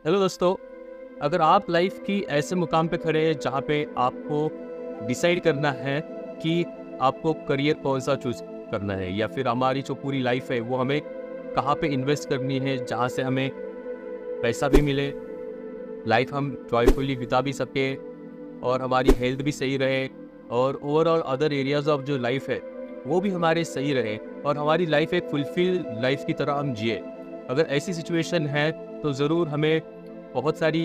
Hello दोस्तों। अगर आप लाइफ की ऐसे मुकाम पे खड़े हैं जहाँ पे आपको डिसाइड करना है कि आपको करियर कौन सा चूज करना है या फिर हमारी जो पूरी लाइफ है वो हमें कहाँ पे इन्वेस्ट करनी है जहाँ से हमें पैसा भी मिले, लाइफ हम जॉयफुली बिता भी सके और हमारी हेल्थ भी सही रहे और ओवरऑल अदर एरियाज ऑफ जो लाइफ है वो भी हमारे सही रहे और हमारी लाइफ एक फुलफिल लाइफ की तरह हम जिए। अगर ऐसी सिचुएशन है तो ज़रूर हमें बहुत सारी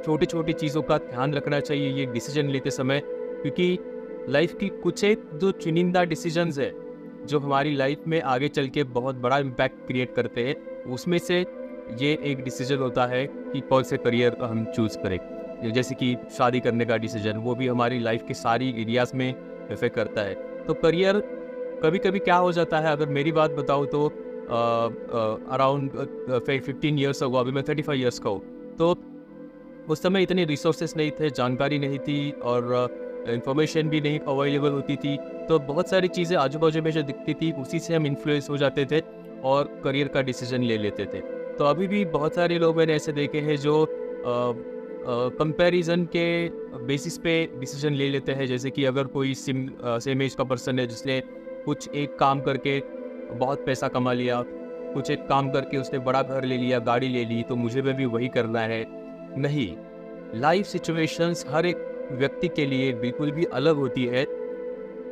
छोटी छोटी चीज़ों का ध्यान रखना चाहिए ये डिसीजन लेते समय, क्योंकि लाइफ की कुछ एक जो चुनिंदा डिसीजंस है जो हमारी लाइफ में आगे चल के बहुत बड़ा इम्पैक्ट क्रिएट करते हैं, उसमें से ये एक डिसीजन होता है कि कौन से करियर हम चूज़ करें। जैसे कि शादी करने का डिसीजन, वो भी हमारी लाइफ के सारी एरियाज़ में इफेक्ट करता है। तो करियर कभी कभी क्या हो जाता है, अगर मेरी बात बताऊँ तो अराउंड 15 ईयर्स अगो, अभी मैं 35 ईयर्स का हूँ, तो उस समय इतने रिसोर्सेस नहीं थे, जानकारी नहीं थी और इंफॉर्मेशन भी नहीं अवेलेबल होती थी। तो बहुत सारी चीज़ें आजू बाजू में जो दिखती थी उसी से हम इन्फ्लुएंस हो जाते थे और करियर का डिसीजन ले लेते थे। तो अभी भी बहुत सारे लोग मैंने ऐसे देखे हैं जो कंपैरिजन के बेसिस पे डिसीजन ले लेते हैं। जैसे कि अगर कोई सेम एज का पर्सन है जिसने कुछ एक काम करके बहुत पैसा कमा लिया, कुछ एक काम करके उसने बड़ा घर ले लिया, गाड़ी ले ली, तो मुझे भी वही करना है। नहीं, लाइफ सिचुएशंस हर एक व्यक्ति के लिए बिल्कुल भी अलग होती है,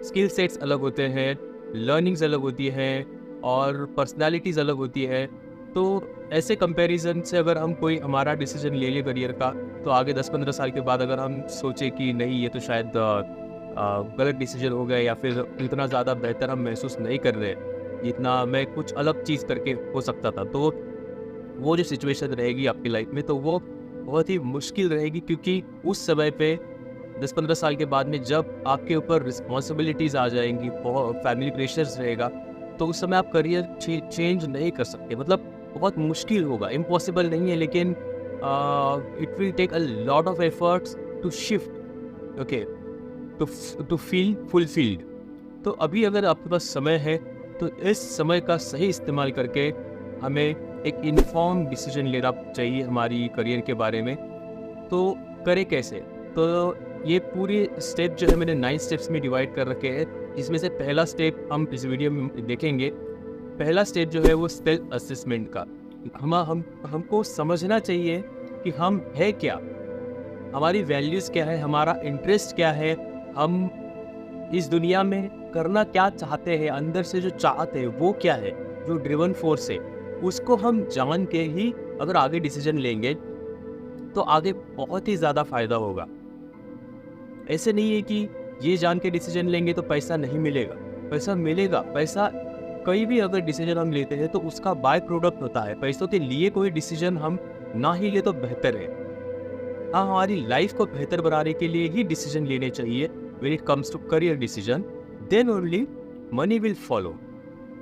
स्किल सेट्स अलग होते हैं, लर्निंग्स अलग होती हैं और पर्सनालिटीज़ अलग होती है। तो ऐसे कंपैरिजन से अगर हम कोई हमारा डिसीजन ले ले करियर का, तो आगे 10-15 साल के बाद अगर हम सोचे कि नहीं ये तो शायद गलत डिसीजन हो गया या फिर इतना ज़्यादा बेहतर हम महसूस नहीं कर रहे, जितना मैं कुछ अलग चीज़ करके हो सकता था, तो वो जो सिचुएशन रहेगी आपकी लाइफ में तो वो बहुत ही मुश्किल रहेगी। क्योंकि उस समय पे 10-15 साल के बाद में जब आपके ऊपर रिस्पॉन्सिबिलिटीज़ आ जाएंगी, बहुत फैमिली प्रेशर्स रहेगा, तो उस समय आप करियर चेंज नहीं कर सकते। मतलब बहुत मुश्किल होगा, इम्पॉसिबल नहीं है, लेकिन it will take a lot of efforts to shift, okay, to feel fulfilled. तो अभी अगर आपके पास समय है तो इस समय का सही इस्तेमाल करके हमें एक इन्फॉर्म डिसीजन लेना चाहिए हमारी करियर के बारे में। तो करें कैसे? तो ये पूरे स्टेप जो है मैंने 9 स्टेप्स में डिवाइड कर रखे हैं, जिसमें से पहला स्टेप हम इस वीडियो में देखेंगे। पहला स्टेप जो है वो सेल्फ असेसमेंट का। हमको समझना चाहिए कि हम है क्या, हमारी वैल्यूज़ क्या है, हमारा इंटरेस्ट क्या है, हम इस दुनिया में करना क्या चाहते हैं, अंदर से जो चाहते हैं वो क्या है, जो ड्रिवन फोर्स है, उसको हम जान के ही अगर आगे डिसीजन लेंगे तो आगे बहुत ही ज़्यादा फायदा होगा। ऐसे नहीं है कि ये जान के डिसीजन लेंगे तो पैसा नहीं मिलेगा, पैसा मिलेगा। पैसा कोई भी अगर डिसीजन हम लेते हैं तो उसका बाय प्रोडक्ट होता है। पैसों के लिए कोई डिसीजन हम ना ही ले तो बेहतर है। हाँ, हमारी लाइफ को बेहतर बनाने के लिए ही डिसीजन लेने चाहिए। When it comes to career decision, then only money will follow,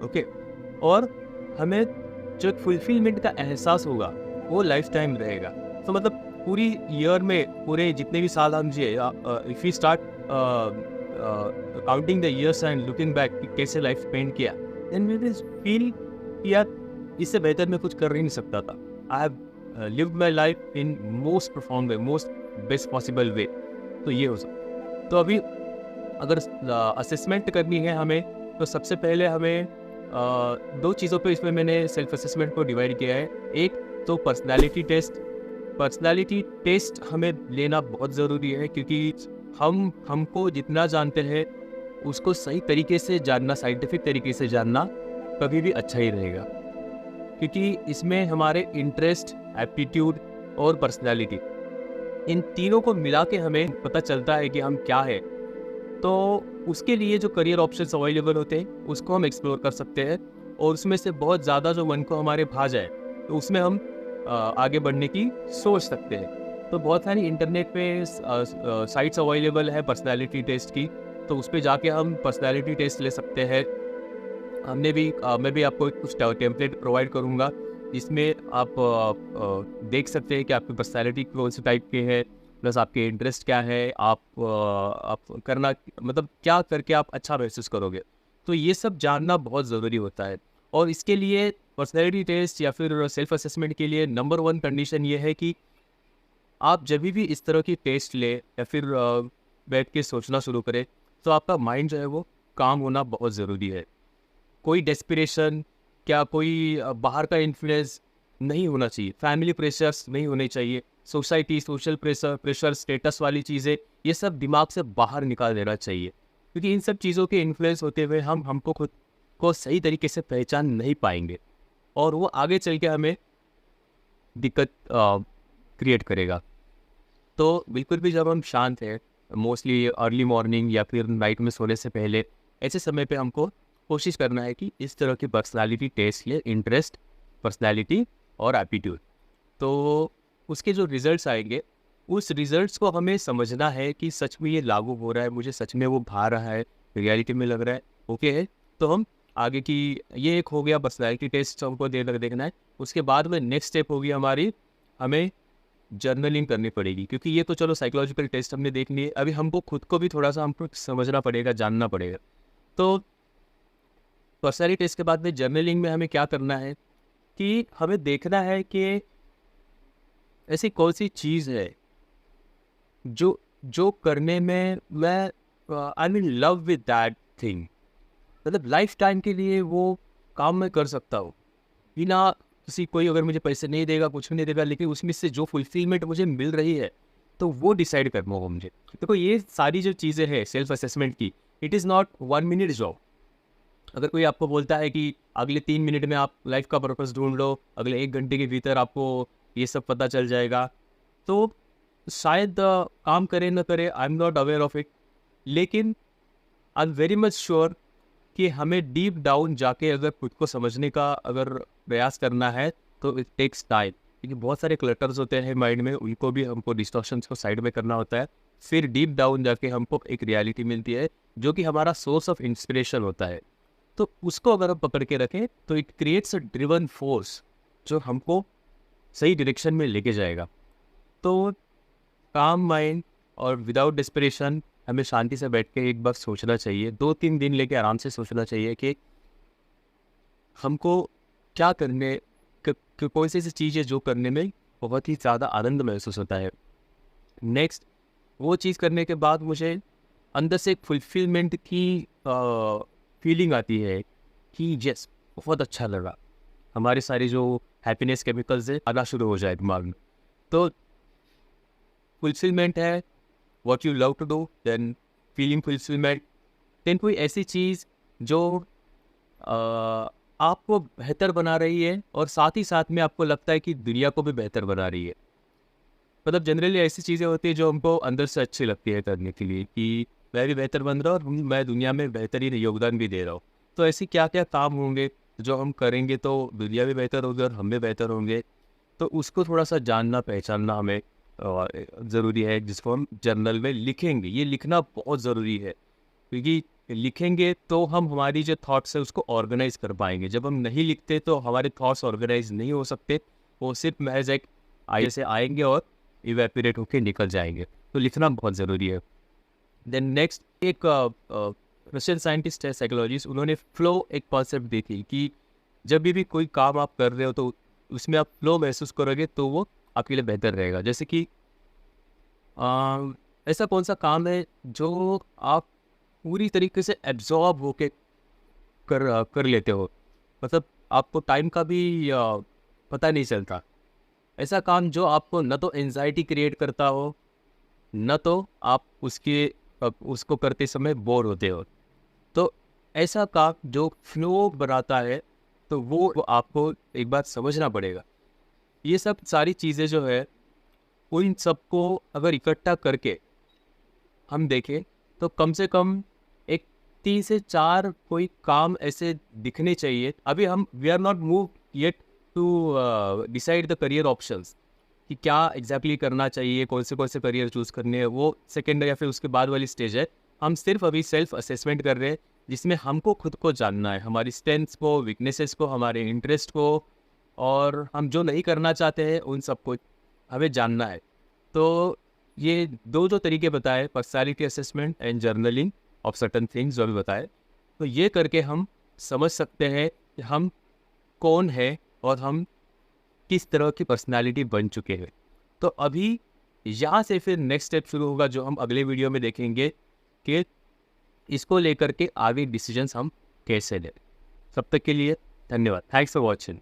okay. और हमें जो फुलफिलमेंट का एहसास होगा वो लाइफ टाइम रहेगा। तो मतलब पूरी ईयर में, पूरे जितने भी साल हम जिए, if we start counting the years and looking back कि कैसे लाइफ स्पेंड किया, देन वी विल फील कि यार इससे बेहतर मैं कुछ कर ही नहीं सकता था। I have lived my life in most profound way, most best possible way. तो ये हो सकता। तो अभी अगर असेसमेंट करनी है हमें, तो सबसे पहले हमें दो चीज़ों पे इसमें मैंने सेल्फ असेसमेंट को डिवाइड किया है। एक तो पर्सनालिटी टेस्ट। पर्सनालिटी टेस्ट हमें लेना बहुत ज़रूरी है, क्योंकि हमको जितना जानते हैं उसको सही तरीके से जानना, साइंटिफिक तरीके से जानना कभी भी अच्छा ही रहेगा। क्योंकि इसमें हमारे इंटरेस्ट, एप्टीट्यूड और पर्सनालिटी, इन तीनों को मिला के हमें पता चलता है कि हम क्या है। तो उसके लिए जो करियर ऑप्शंस अवेलेबल होते हैं उसको हम एक्सप्लोर कर सकते हैं, और उसमें से बहुत ज़्यादा जो मन को हमारे भा जाए तो उसमें हम आगे बढ़ने की सोच सकते हैं। तो बहुत सारी इंटरनेट पे साइट्स अवेलेबल है पर्सनालिटी टेस्ट की, तो उस पर जाके हम पर्सनालिटी टेस्ट ले सकते हैं। मैं भी आपको कुछ टेम्पलेट प्रोवाइड करूँगा जिसमें आप देख सकते हैं कि आपकी पर्सनालिटी कौन से टाइप के है, प्लस आपके इंटरेस्ट क्या है, आप करना मतलब क्या करके आप अच्छा महसूस करोगे। तो ये सब जानना बहुत ज़रूरी होता है, और इसके लिए पर्सनैलिटी टेस्ट या फिर सेल्फ असेसमेंट के लिए नंबर 1 कंडीशन ये है कि आप जब भी इस तरह की टेस्ट ले या फिर बैठ के सोचना शुरू करें, तो आपका माइंड जो है वो काम होना बहुत ज़रूरी है। कोई डेस्पिरेशन, क्या कोई बाहर का इन्फ्लुएंस नहीं होना चाहिए, फैमिली प्रेशर्स नहीं होने चाहिए, सोसाइटी, सोशल प्रेशर, स्टेटस वाली चीज़ें, ये सब दिमाग से बाहर निकाल देना चाहिए। क्योंकि इन सब चीज़ों के इन्फ्लुएंस होते हुए हमको खुद को सही तरीके से पहचान नहीं पाएंगे और वो आगे चल के हमें दिक्कत क्रिएट करेगा। तो बिल्कुल भी जब हम शांत हैं, मोस्टली अर्ली मॉर्निंग या फिर नाइट में सोने से पहले, ऐसे समय पे हमको कोशिश करना है कि इस तरह की पर्सनालिटी टेस्ट ले, इंटरेस्ट, पर्सनालिटी और एप्टीट्यूड। तो उसके जो रिजल्ट्स आएंगे, उस रिजल्ट्स को हमें समझना है कि सच में ये लागू हो रहा है, मुझे सच में वो भा रहा है, रियलिटी में लग रहा है, ओके है। तो हम आगे की, ये एक हो गया पर्सनालिटी टेस्ट हमको देखना है। उसके बाद में नेक्स्ट स्टेप होगी हमारी, हमें जर्नलिंग करनी पड़ेगी। क्योंकि ये तो चलो साइकोलॉजिकल टेस्ट हमने देख लिए, अभी हमको खुद को भी थोड़ा सा हमको समझना पड़ेगा, जानना पड़ेगा। तो पर्सनैलिटी टेस्ट के बाद में जर्नलिंग में हमें क्या करना है कि हमें देखना है कि ऐसी कौन सी चीज़ है जो जो करने में मैं I mean love with that thing, मतलब लाइफ टाइम के लिए वो काम मैं कर सकता हूँ बिना किसी, कोई अगर मुझे पैसे नहीं देगा, कुछ नहीं देगा, लेकिन उसमें से जो फुलफिलमेंट मुझे मिल रही है, तो वो डिसाइड करना होगा मुझे। देखो ये सारी जो चीज़ें हैं सेल्फ असेसमेंट की, it is not 1 minute job. अगर कोई आपको बोलता है कि अगले 3 मिनट में आप लाइफ का पर्पस ढूंढ लो, अगले 1 घंटे के भीतर आपको ये सब पता चल जाएगा, तो शायद काम करे न करे, I am not aware of it, लेकिन I am very much sure कि हमें डीप डाउन जाके अगर खुद को समझने का अगर प्रयास करना है तो इट टेक्स टाइम। क्योंकि बहुत सारे क्लटर्स होते हैं माइंड में, उनको भी हमको डिस्टॉर्शंस को साइड में करना होता है। फिर डीप डाउन जाके हमको एक रियलिटी मिलती है जो कि हमारा सोर्स ऑफ इंस्पिरेशन होता है। तो उसको अगर हम पकड़ के रखें तो it creates a driven force जो हमको सही डायरेक्शन में लेके जाएगा। तो काम माइंड और विदाउट डिस्पिरेशन हमें शांति से बैठ के एक बार सोचना चाहिए, 2-3 दिन लेके आराम से सोचना चाहिए कि हमको क्या करने, कौन सी ऐसी चीज़ है जो करने में बहुत ही ज़्यादा आनंद महसूस होता है। नेक्स्ट, वो चीज़ करने के बाद मुझे अंदर से एक फुलफिलमेंट की फीलिंग आती है कि यस बहुत अच्छा लगा, हमारे सारे जो हैप्पीनेस केमिकल्स है आना शुरू हो जाए दिमाग में। तो फुलफिलमेंट है what you love to do, then feeling fulfillment, then कोई ऐसी चीज़ जो आपको बेहतर बना रही है और साथ ही साथ में आपको लगता है कि दुनिया को भी बेहतर बना रही है। मतलब जनरली ऐसी चीज़ें होती है जो हमको अंदर से अच्छी लगती है करने के लिए, कि मैं भी बेहतर बन रहा हूँ और मैं दुनिया में बेहतरीन योगदान भी दे रहा हूँ। तो ऐसी क्या क्या काम होंगे जो हम करेंगे तो दुनिया भी बेहतर होगी और हम भी बेहतर होंगे, तो उसको थोड़ा सा जानना पहचानना हमें ज़रूरी है, जिसको हम जर्नल में लिखेंगे। ये लिखना बहुत ज़रूरी है क्योंकि लिखेंगे तो हम हमारी जो थॉट्स है उसको ऑर्गेनाइज कर पाएंगे। जब हम नहीं लिखते तो हमारे थॉट्स ऑर्गेनाइज नहीं हो सकते, वो सिर्फ महज एक आगे से आएंगे और इवेपोरेट होकर निकल जाएंगे। तो लिखना बहुत ज़रूरी है। देन नेक्स्ट, एक रशियन साइंटिस्ट है साइकोलॉजिस्ट, उन्होंने फ्लो एक कॉन्सेप्ट दी थी कि जब भी कोई काम आप कर रहे हो तो उसमें आप फ्लो महसूस करोगे तो वो आपके लिए बेहतर रहेगा। जैसे कि ऐसा कौन सा काम है जो आप पूरी तरीके से एब्जॉर्ब होके कर लेते हो, मतलब आपको टाइम का भी पता नहीं चलता। ऐसा काम जो आपको न तो एंजाइटी क्रिएट करता हो, न तो आप उसको करते समय बोर होते हो। तो ऐसा काम जो फ्लो बनाता है, तो वो आपको एक बार समझना पड़ेगा। ये सब सारी चीज़ें जो है, उन सबको अगर इकट्ठा करके हम देखें तो कम से कम एक 3 से 4 कोई काम ऐसे दिखने चाहिए। अभी हम we are not move yet to decide the career options कि क्या एग्जैक्टली करना चाहिए, कौन से करियर चूज़ करने हैं, वो सेकेंड या फिर उसके बाद वाली स्टेज है। हम सिर्फ अभी सेल्फ असेसमेंट कर रहे हैं जिसमें हमको खुद को जानना है, हमारी स्ट्रेंथ्स को, वीकनेसेस को, हमारे इंटरेस्ट को, और हम जो नहीं करना चाहते हैं उन सबको हमें जानना है। तो ये दो तरीके बताए, personality assessment and journaling of certain things जो भी बताए, तो ये करके हम समझ सकते हैं कि हम कौन है और हम किस तरह की पर्सनालिटी बन चुके हैं। तो अभी यहाँ से फिर नेक्स्ट स्टेप शुरू होगा जो हम अगले वीडियो में देखेंगे कि इसको लेकर के आगे डिसीजंस हम कैसे लें। तब तक के लिए धन्यवाद। Thanks for watching.